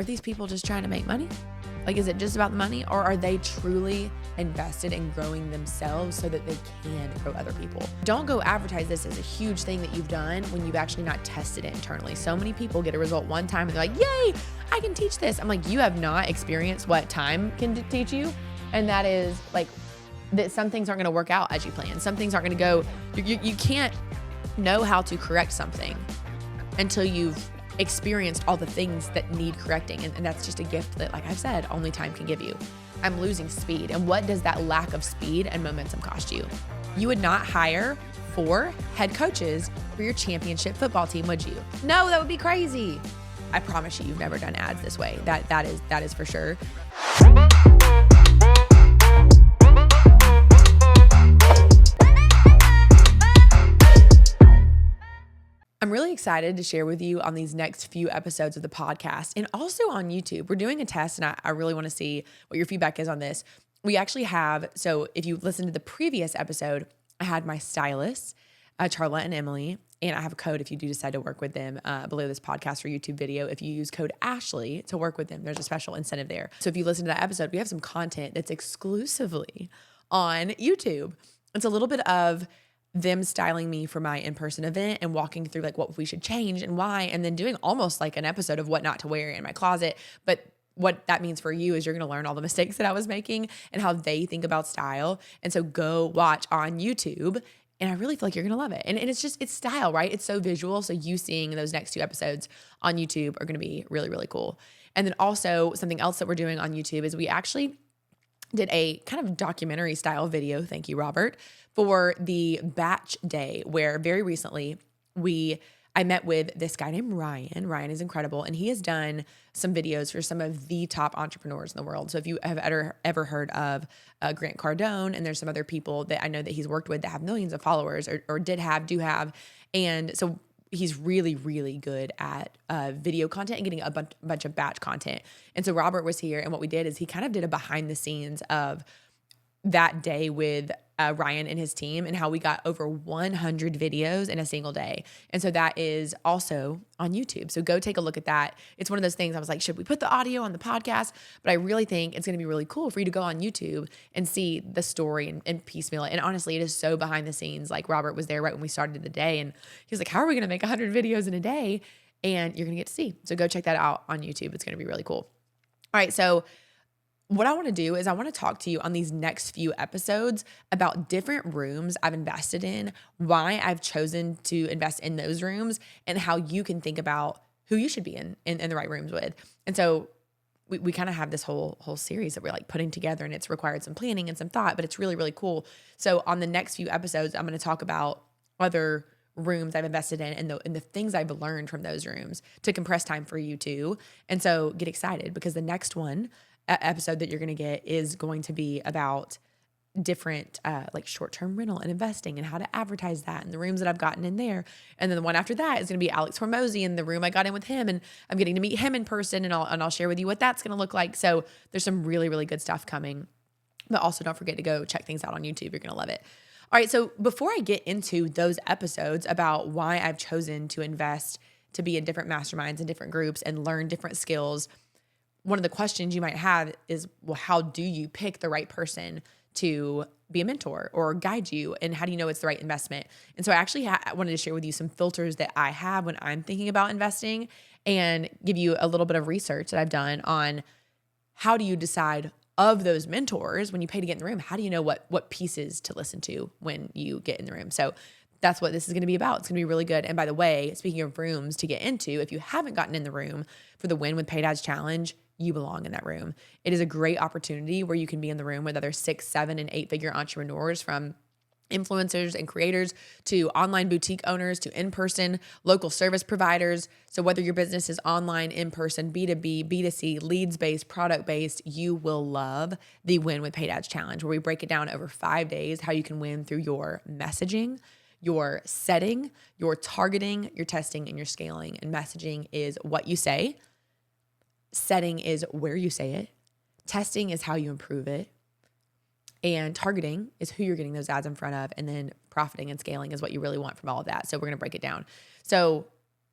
are these people just trying to make money? Like, is it just about the money, or are they truly invested in growing themselves so that they can grow other people? Don't go advertise this as a huge thing that you've done when you've actually not tested it internally. So many people get a result one time and they're like, yay, I can teach this. I'm like, you have not experienced what time can teach you. And that is like that some things aren't going to work out as you plan. Some things aren't going to go, you can't know how to correct something until you've experienced all the things that need correcting. And that's just a gift that, like I've said, only time can give you. I'm losing speed. And what does that lack of speed and momentum cost you? You would not hire 4 head coaches for your championship football team, would you? No, that would be crazy. I promise you've never done ads this way. That is for sure. I'm really excited to share with you on these next few episodes of the podcast and also on YouTube. We're doing a test and I really want to see what your feedback is on this. We actually have, so if you listen to the previous episode, I had my stylists, Charla and Emily, and I have a code if you do decide to work with them below this podcast or YouTube video. If you use code Ashley to work with them, there's a special incentive there. So if you listen to that episode, we have some content that's exclusively on YouTube. It's a little bit of them styling me for my in-person event and walking through like what we should change and why, and then doing almost like an episode of what not to wear in my closet. But what that means for you is you're going to learn all the mistakes that I was making and how they think about style. And so go watch on YouTube. And I really feel like you're going to love it. And it's style, right? It's so visual. So you seeing those next 2 episodes on YouTube are going to be really, really cool. And then also something else that we're doing on YouTube is we actually did a kind of documentary style video, thank you, Robert, for the batch day, where very recently I met with this guy named Ryan. Ryan is incredible, and he has done some videos for some of the top entrepreneurs in the world. So if you have ever heard of Grant Cardone, and there's some other people that I know that he's worked with that have millions of followers or do have. And so he's really, really good at video content and getting a bunch of batch content. And so Robert was here, and what we did is he kind of did a behind the scenes of that day with Ryan and his team and how we got over 100 videos in a single day. And so that is also on YouTube. So go take a look at that. It's one of those things I was like, should we put the audio on the podcast? But I really think it's going to be really cool for you to go on YouTube and see the story and piecemeal it. And honestly, it is so behind the scenes. Like Robert was there right when we started the day, and he was like, how are we going to make 100 videos in a day? And you're going to get to see. So go check that out on YouTube. It's going to be really cool. All right. So what I want to do is I want to talk to you on these next few episodes about different rooms I've invested in, why I've chosen to invest in those rooms, and how you can think about who you should be in the right rooms with. And so we kind of have this whole series that we're like putting together, and it's required some planning and some thought, but it's really, really cool. So on the next few episodes, I'm going to talk about other rooms I've invested in and the things I've learned from those rooms to compress time for you too. And so get excited, because the next episode that you're going to get is going to be about different like short-term rental and investing and how to advertise that and the rooms that I've gotten in there. And then the one after that is going to be Alex Hormozy and the room I got in with him, and I'm getting to meet him in person, and I'll share with you what that's going to look like. So there's some really, really good stuff coming, but also don't forget to go check things out on YouTube. You're going to love it. All right. So before I get into those episodes about why I've chosen to invest, to be in different masterminds and different groups and learn different skills, one of the questions you might have is, well, how do you pick the right person to be a mentor or guide you? And how do you know it's the right investment? And so I actually wanted to share with you some filters that I have when I'm thinking about investing, and give you a little bit of research that I've done on how do you decide of those mentors when you pay to get in the room. How do you know what pieces to listen to when you get in the room? So that's what this is going to be about. It's going to be really good. And by the way, speaking of rooms to get into, if you haven't gotten in the room for the Win with Paid Ads Challenge, you belong in that room. It is a great opportunity where you can be in the room with other 6, 7, and 8-figure entrepreneurs, from influencers and creators to online boutique owners to in-person local service providers. So whether your business is online, in-person, B2B, B2C, leads-based, product-based, you will love the Win with Paid Ads Challenge, where we break it down over 5 days, how you can win through your messaging, your setting, your targeting, your testing, and your scaling. And messaging is what you say. Setting is where you say it. Testing is how you improve it. And targeting is who you're getting those ads in front of. And then profiting and scaling is what you really want from all of that. So we're going to break it down. So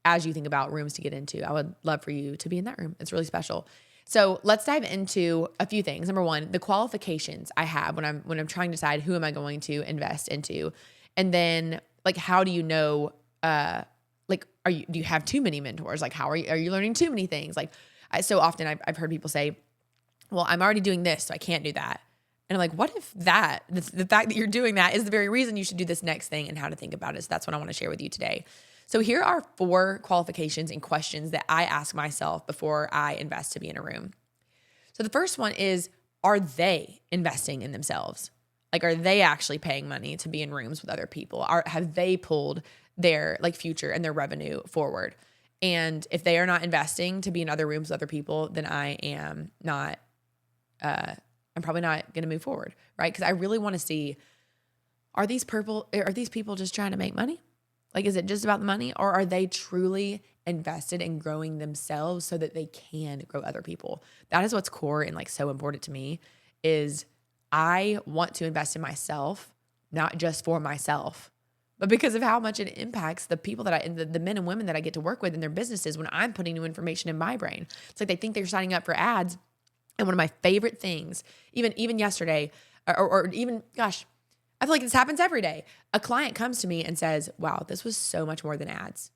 as you think about rooms to get into, I would love for you to be in that room. It's really special. So let's dive into a few things. Number one, the qualifications I have when I'm trying to decide who am I going to invest into. And then like, how do you know, do you have too many mentors? Like, are you learning too many things? Like so often I've heard people say, well, I'm already doing this, so I can't do that. And I'm like, what if the fact that you're doing that is the very reason you should do this next thing, and how to think about it? So that's what I want to share with you today. So here are 4 qualifications and questions that I ask myself before I invest to be in a room. So the first one is, are they investing in themselves? Like, are they actually paying money to be in rooms with other people? Have they pulled their like future and their revenue forward? And if they are not investing to be in other rooms with other people, then I'm probably not going to move forward, right? Because I really want to see, are these people just trying to make money? Like, is it just about the money, or are they truly invested in growing themselves so that they can grow other people? That is what's core and like so important to me, is I want to invest in myself, not just for myself, but because of how much it impacts the people the men and women that I get to work with in their businesses when I'm putting new information in my brain. It's like they think they're signing up for ads. And one of my favorite things, even yesterday, or even, gosh, I feel like this happens every day. A client comes to me and says, wow, this was so much more than ads.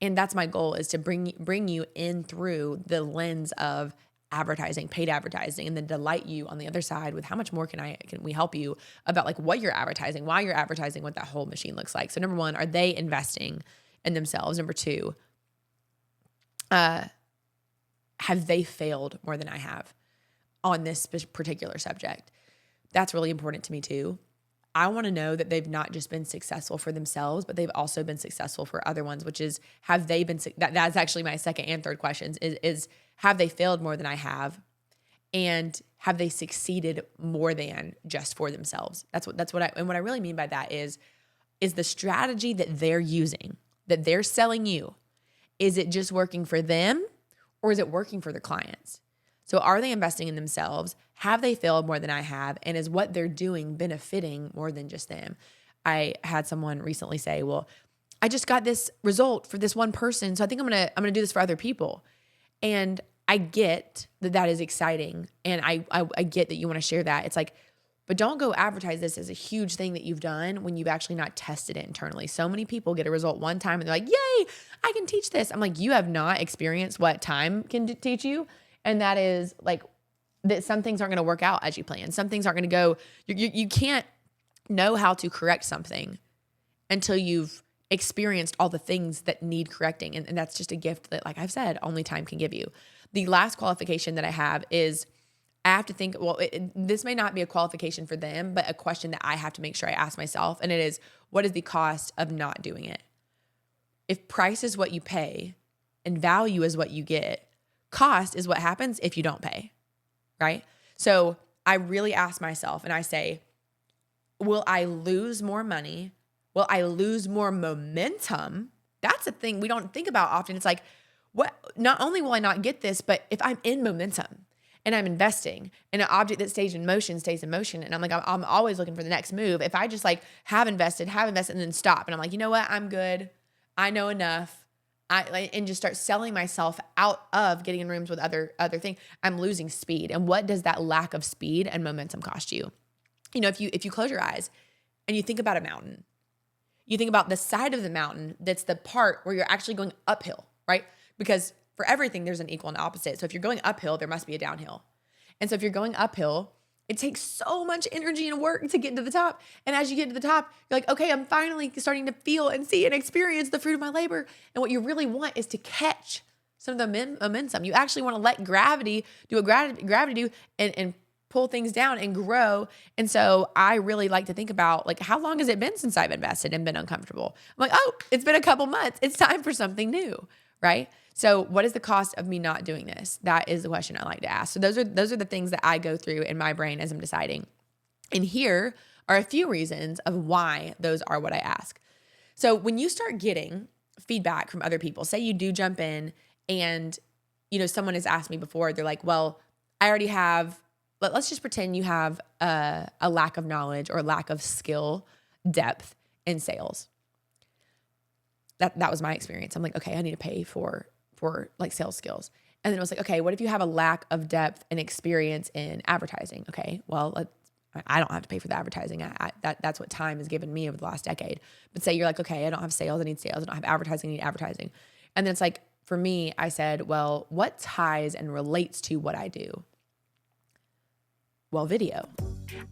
And that's my goal, is to bring you in through the lens of advertising, paid advertising, and then delight you on the other side with how much more can we help you about like what you're advertising, why you're advertising, what that whole machine looks like. So number one, are they investing in themselves? Number two, have they failed more than I have on this particular subject? That's really important to me too. I want to know that they've not just been successful for themselves, but they've also been successful for other ones, which is, have they been, that's actually my second and third questions, is have they failed more than I have? And have they succeeded more than just for themselves? What I really mean by that is the strategy that they're using, that they're selling you, is it just working for them, or is it working for their clients? So are they investing in themselves? Have they failed more than I have? And is what they're doing benefiting more than just them? I had someone recently say, well, I just got this result for this one person, so I think I'm gonna do this for other people. And I get that is exciting. And I get that you want to share that. It's like, but don't go advertise this as a huge thing that you've done when you've actually not tested it internally. So many people get a result one time and they're like, yay, I can teach this. I'm like, you have not experienced what time can teach you. And that is like, that some things aren't going to work out as you plan. Some things aren't going to go, you can't know how to correct something until you've experienced all the things that need correcting. And that's just a gift that, like I've said, only time can give you. The last qualification that I have is, I have to think, well, this may not be a qualification for them, but a question that I have to make sure I ask myself. And it is, what is the cost of not doing it? If price is what you pay and value is what you get, cost is what happens if you don't pay, right? So I really ask myself and I say, will I lose more money? Will I lose more momentum? That's a thing we don't think about often. It's like, not only will I not get this, but if I'm in momentum and I'm investing in an object that stays in motion, and I'm like, I'm always looking for the next move. If I just like have invested and then stop and I'm like, you know what? I'm good. I know enough. And just start selling myself out of getting in rooms with other things, I'm losing speed. And what does that lack of speed and momentum cost you? You know, if you close your eyes and you think about a mountain, you think about the side of the mountain that's the part where you're actually going uphill, right? Because for everything, there's an equal and opposite. So if you're going uphill, there must be a downhill. And so if you're going uphill, it takes so much energy and work to get to the top. And as you get to the top, you're like, okay, I'm finally starting to feel and see and experience the fruit of my labor. And what you really want is to catch some of the momentum. You actually want to let gravity do what gravity do and pull things down and grow. And so I really like to think about, like, how long has it been since I've invested and been uncomfortable? I'm like, oh, it's been a couple months. It's time for something new, right? So what is the cost of me not doing this? That is the question I like to ask. So those are the things that I go through in my brain as I'm deciding. And here are a few reasons of why those are what I ask. So when you start getting feedback from other people, say you do jump in and, you know, someone has asked me before, they're like, well, I already have, let's just pretend you have a lack of knowledge or lack of skill depth in sales. that was my experience. I'm like, okay, I need to pay for like sales skills. And then it was like, okay, what if you have a lack of depth and experience in advertising? Okay, well, I don't have to pay for the advertising. That's what time has given me over the last decade. But say you're like, okay, I don't have sales, I need sales. I don't have advertising, I need advertising. And then it's like, for me, I said, well, what ties and relates to what I do? Well, video.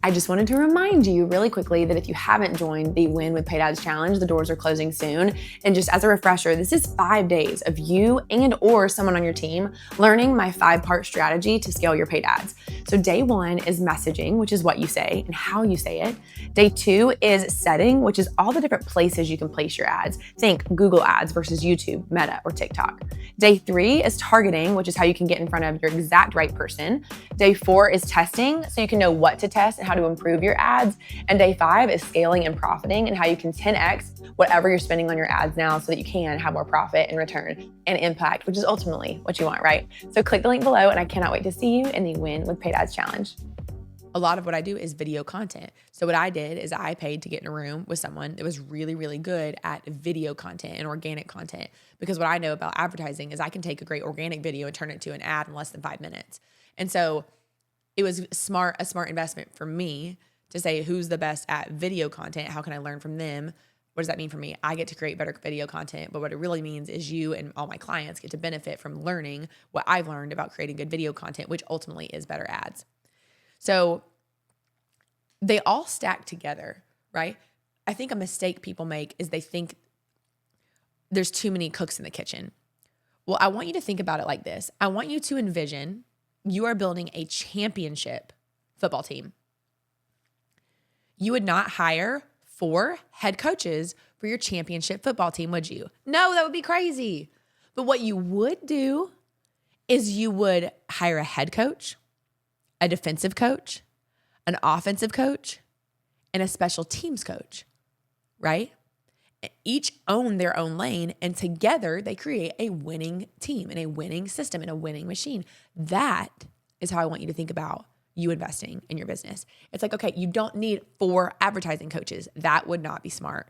I just wanted to remind you really quickly that if you haven't joined the Win with Paid Ads Challenge, the doors are closing soon. And just as a refresher, this is 5 days of you and or someone on your team learning my 5-part strategy to scale your paid ads. So day 1 is messaging, which is what you say and how you say it. Day 2 is setting, which is all the different places you can place your ads. Think Google ads versus YouTube, Meta, or TikTok. Day 3 is targeting, which is how you can get in front of your exact right person. Day 4 is testing, so you can know what to test and how to improve your ads. And day 5 is scaling and profiting and how you can 10x whatever you're spending on your ads now so that you can have more profit and return and impact, which is ultimately what you want, right? So click the link below and I cannot wait to see you in the Win with Paid Ads Challenge. A lot of what I do is video content. So what I did is I paid to get in a room with someone that was really, really good at video content and organic content. Because what I know about advertising is I can take a great organic video and turn it to an ad in less than 5 minutes. And so it was a smart investment for me to say, who's the best at video content? How can I learn from them? What does that mean for me? I get to create better video content, but what it really means is you and all my clients get to benefit from learning what I've learned about creating good video content, which ultimately is better ads. So they all stack together, right? I think a mistake people make is they think there's too many cooks in the kitchen. Well, I want you to think about it like this. I want you to envision you are building a championship football team. You would not hire 4 head coaches for your championship football team, would you? No, that would be crazy. But what you would do is you would hire a head coach, a defensive coach, an offensive coach, and a special teams coach, right? Each own their own lane, and together they create a winning team and a winning system and a winning machine. That is how I want you to think about you investing in your business. It's like, okay, you don't need 4 advertising coaches. That would not be smart.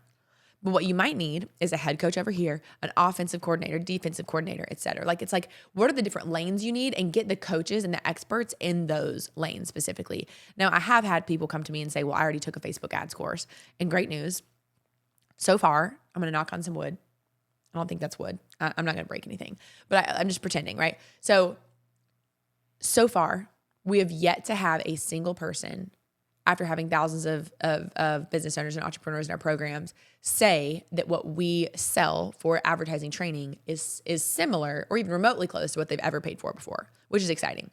But what you might need is a head coach over here, an offensive coordinator, defensive coordinator, et cetera. Like, it's like, what are the different lanes you need, and get the coaches and the experts in those lanes specifically. Now, I have had people come to me and say, well, I already took a Facebook ads course. And great news. So far, I'm going to knock on some wood. I don't think that's wood. I'm not going to break anything, but I'm just pretending, right? So far, we have yet to have a single person, after having thousands of business owners and entrepreneurs in our programs, say that what we sell for advertising training is similar or even remotely close to what they've ever paid for before, which is exciting.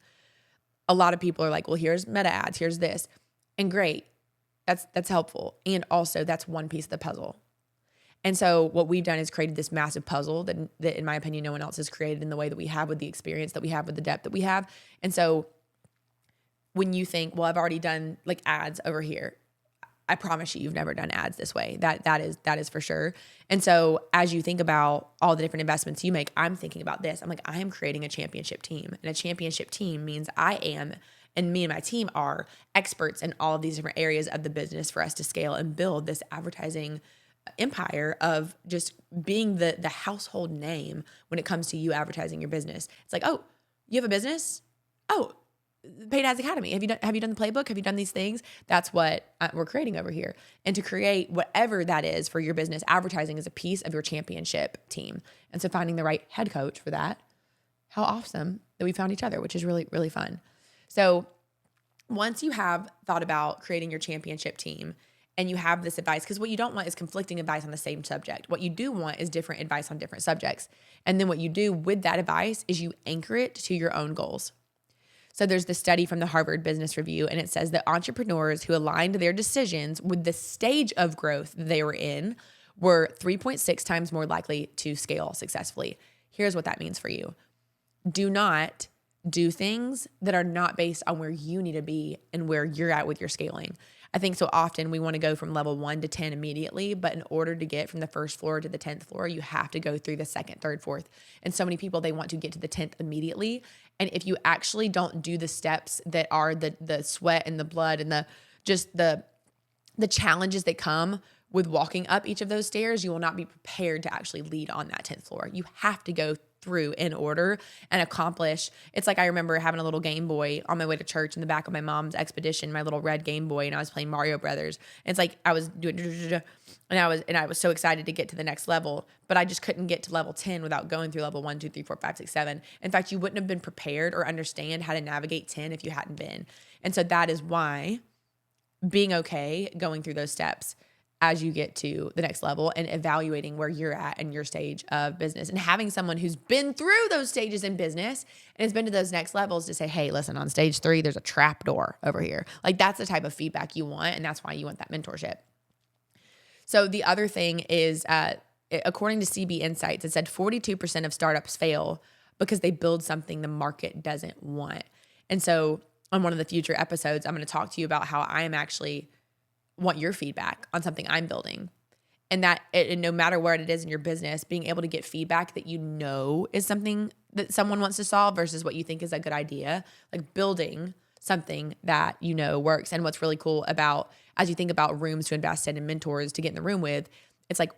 A lot of people are like, well, here's meta ads, here's this. And great, that's helpful. And also that's one piece of the puzzle. And so what we've done is created this massive puzzle that in my opinion, no one else has created in the way that we have, with the experience that we have, with the depth that we have. And so when you think, well, I've already done like ads over here, I promise you've never done ads this way. That is for sure. And so as you think about all the different investments you make, I'm thinking about this. I'm like, I am creating a championship team. And a championship team means I am, and me and my team are experts in all of these different areas of the business for us to scale and build this advertising empire of just being the household name when it comes to you advertising your business. It's like, oh, you have a business? Oh, Paid Ads Academy. Have you done the playbook? Have you done these things? That's what we're creating over here. And to create whatever that is for your business, advertising is a piece of your championship team. And so finding the right head coach for that, how awesome that we found each other, which is really, really fun. So once you have thought about creating your championship team and you have this advice, because what you don't want is conflicting advice on the same subject. What you do want is different advice on different subjects. And then what you do with that advice is you anchor it to your own goals. So there's this study from the Harvard Business Review, and it says that entrepreneurs who aligned their decisions with the stage of growth they were in were 3.6 times more likely to scale successfully. Here's what that means for you. Do not do things that are not based on where you need to be and where you're at with your scaling. I think so often we want to go from level 1 to 10 immediately, but in order to get from the first floor to the 10th floor, you have to go through the second, third, fourth. And so many people, they want to get to the 10th immediately. And if you actually don't do the steps that are the sweat and the blood and the challenges that come with walking up each of those stairs, you will not be prepared to actually lead on that 10th floor. You have to go through in order and accomplish. It's like I remember having a little Game Boy on my way to church in the back of my mom's Expedition, my little red Game Boy, and I was playing Mario Brothers. And it's like I was doing, and I was so excited to get to the next level, but I just couldn't get to level 10 without going through level 1, 2, 3, 4, 5, 6, 7. In fact, you wouldn't have been prepared or understand how to navigate 10 if you hadn't been. And so that is why being okay going through those steps as you get to the next level and evaluating where you're at in your stage of business and having someone who's been through those stages in business and has been to those next levels to say, hey, listen, on stage 3, there's a trap door over here. Like that's the type of feedback you want. And that's why you want that mentorship. So the other thing is, according to CB Insights, it said 42% of startups fail because they build something the market doesn't want. And so on one of the future episodes, I'm going to talk to you about how I am actually want your feedback on something I'm building. And that and no matter where it is in your business, being able to get feedback that you know is something that someone wants to solve versus what you think is a good idea, like building something that you know works. And what's really cool about, as you think about rooms to invest in and mentors to get in the room with, it's like,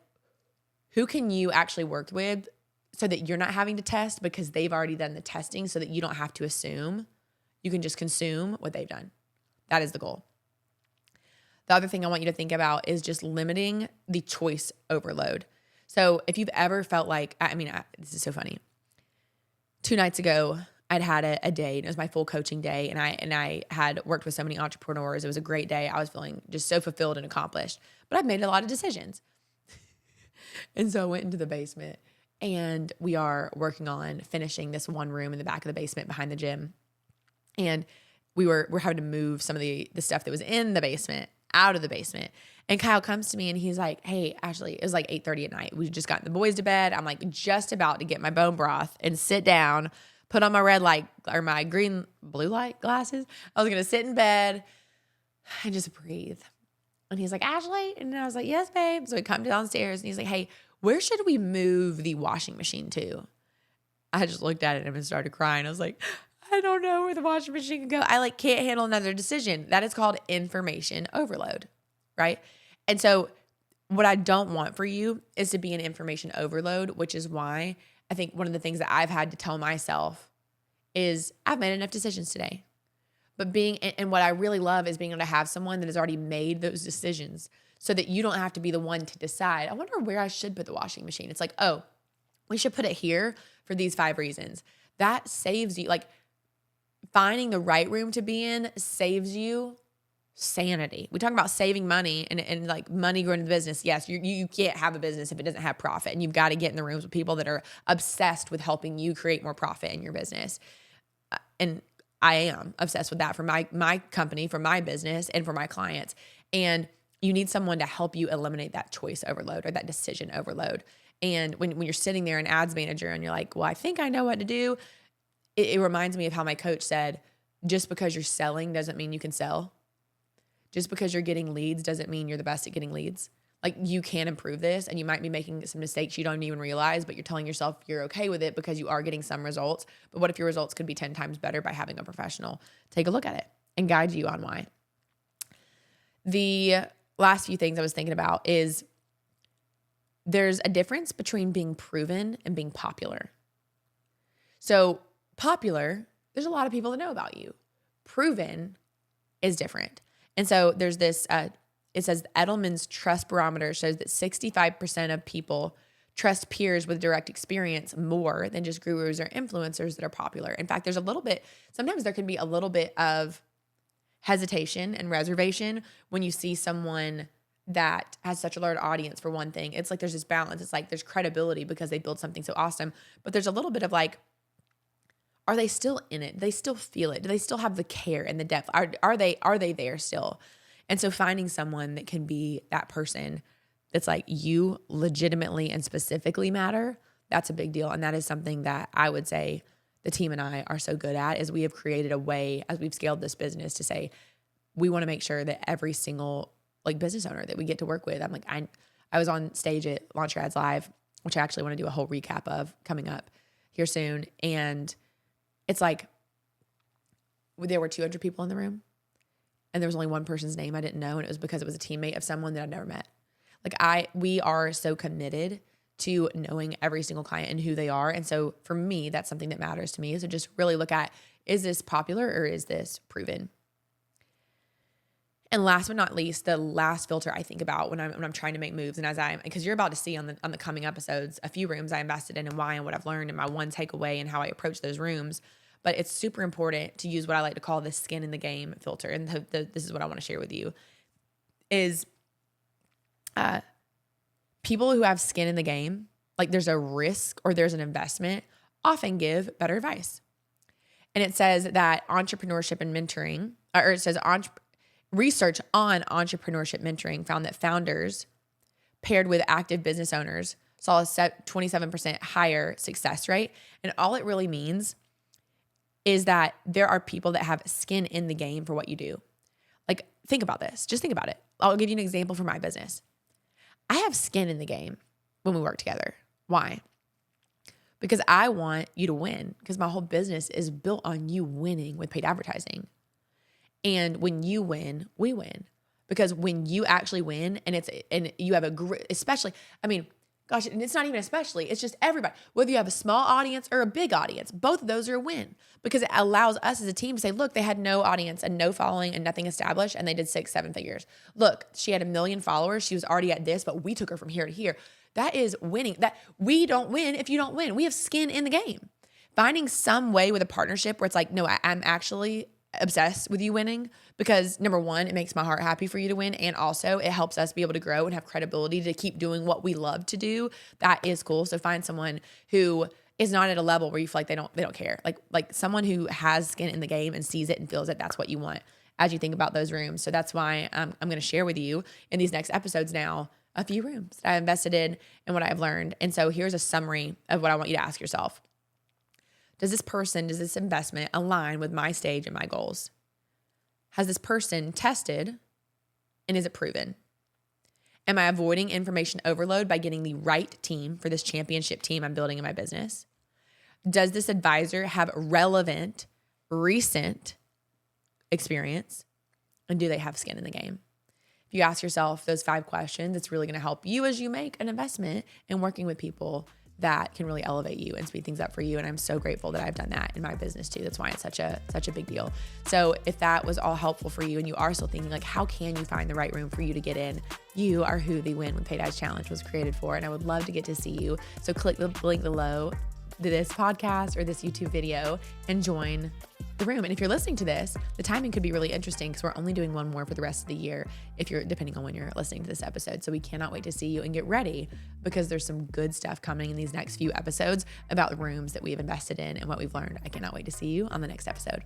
who can you actually work with so that you're not having to test because they've already done the testing so that you don't have to assume. You can just consume what they've done. That is the goal. The other thing I want you to think about is just limiting the choice overload. So if you've ever felt like, this is so funny. 2 nights ago, I'd had a day, and it was my full coaching day, and I had worked with so many entrepreneurs. It was a great day. I was feeling just so fulfilled and accomplished, but I've made a lot of decisions. And so I went into the basement, and we are working on finishing this one room in the back of the basement behind the gym. And we're having to move some of the stuff that was in the basement out of the basement. And Kyle comes to me and he's like, hey, Ashley, it was like 8:30 at night. We just got the boys to bed. I'm like just about to get my bone broth and sit down, put on my red light or my blue light glasses. I was going to sit in bed and just breathe. And he's like, Ashley? And I was like, yes, babe. So we come downstairs and he's like, hey, where should we move the washing machine to? I just looked at him and started crying. I was like, I don't know where the washing machine can go. I can't handle another decision. That is called information overload, right? And so what I don't want for you is to be an information overload, which is why I think one of the things that I've had to tell myself is I've made enough decisions today. But and what I really love is being able to have someone that has already made those decisions so that you don't have to be the one to decide, I wonder where I should put the washing machine. It's like, oh, we should put it here for these 5 reasons. That saves you, finding the right room to be in saves you sanity. We talk about saving money and money growing the business. Yes, you can't have a business if it doesn't have profit, and you've got to get in the rooms with people that are obsessed with helping you create more profit in your business. And I am obsessed with that for my company, for my business, and for my clients. And you need someone to help you eliminate that choice overload or that decision overload. And when you're sitting there, an ads manager, and you're like, well, I think I know what to do. It reminds me of how my coach said, just because you're selling doesn't mean you can sell. Just because you're getting leads doesn't mean you're the best at getting leads. You can improve this, and you might be making some mistakes you don't even realize, but you're telling yourself you're okay with it because you are getting some results. But what if your results could be 10 times better by having a professional take a look at it and guide you on why? The last few things I was thinking about is there's a difference between being proven and being popular. So popular, there's a lot of people that know about you. Proven is different. And so there's this, it says Edelman's trust barometer shows that 65% of people trust peers with direct experience more than just gurus or influencers that are popular. In fact, sometimes there can be a little bit of hesitation and reservation when you see someone that has such a large audience for one thing. It's like there's this balance. It's like there's credibility because they build something so awesome, but there's a little bit of are they still in it? Do they still feel it? Do they still have the care and the depth? Are they there still? And so finding someone that can be that person that's like, you legitimately and specifically matter, that's a big deal. And that is something that I would say the team and I are so good at, is we have created a way as we've scaled this business to say, we want to make sure that every single business owner that we get to work with, I was on stage at Launch Your Ads Live, which I actually want to do a whole recap of coming up here soon. And it's there were 200 people in the room, and there was only one person's name I didn't know, and it was because it was a teammate of someone that I'd never met. We are so committed to knowing every single client and who they are. And so for me, that's something that matters to me. So just really look at, is this popular or is this proven? And last but not least, the last filter I think about when I'm trying to make moves, and because you're about to see on the coming episodes a few rooms I invested in and why and what I've learned and my one takeaway and how I approach those rooms. But it's super important to use what I like to call the skin in the game filter. And this is what I want to share with you is people who have skin in the game, like there's a risk or there's an investment, often give better advice. And it says that entrepreneurship and mentoring, or it says research on entrepreneurship mentoring found that founders paired with active business owners saw a 27% higher success rate. And all it really means is that there are people that have skin in the game for what you do. Like, think about this. Just think about it. I'll give you an example for my business. I have skin in the game when we work together. Why? Because I want you to win, because my whole business is built on you winning with paid advertising. And when you win, we win. Because when you actually win and you have especially, gosh, and it's not even especially, it's just everybody. Whether you have a small audience or a big audience, both of those are a win, because it allows us as a team to say, look, they had no audience and no following and nothing established, and they did 6-7 figures. Look, she had 1 million followers. She was already at this, but we took her from here to here. That is winning. That we don't win if you don't win. We have skin in the game. Finding some way with a partnership where it's like, no, I'm actually obsessed with you winning, because number one, it makes my heart happy for you to win. And also it helps us be able to grow and have credibility to keep doing what we love to do. That is cool. So find someone who is not at a level where you feel like they don't care. Like someone who has skin in the game and sees it and feels it. That's what you want as you think about those rooms. So that's why I'm going to share with you in these next episodes now a few rooms that I invested in and what I've learned. And so here's a summary of what I want you to ask yourself. Does this investment align with my stage and my goals? Has this person tested, and is it proven? Am I avoiding information overload by getting the right team for this championship team I'm building in my business? Does this advisor have relevant, recent experience? And do they have skin in the game? If you ask yourself those 5 questions, it's really going to help you as you make an investment in working with people that can really elevate you and speed things up for you. And I'm so grateful that I've done that in my business too. That's why it's such a big deal. So if that was all helpful for you and you are still thinking like, how can you find the right room for you to get in? You are who the Win with Paid Ads Challenge was created for. And I would love to get to see you. So click the link below this podcast or this YouTube video and join the room. And if you're listening to this, the timing could be really interesting because we're only doing one more for the rest of the year, depending on when you're listening to this episode. So we cannot wait to see you and get ready, because there's some good stuff coming in these next few episodes about the rooms that we've invested in and what we've learned. I cannot wait to see you on the next episode.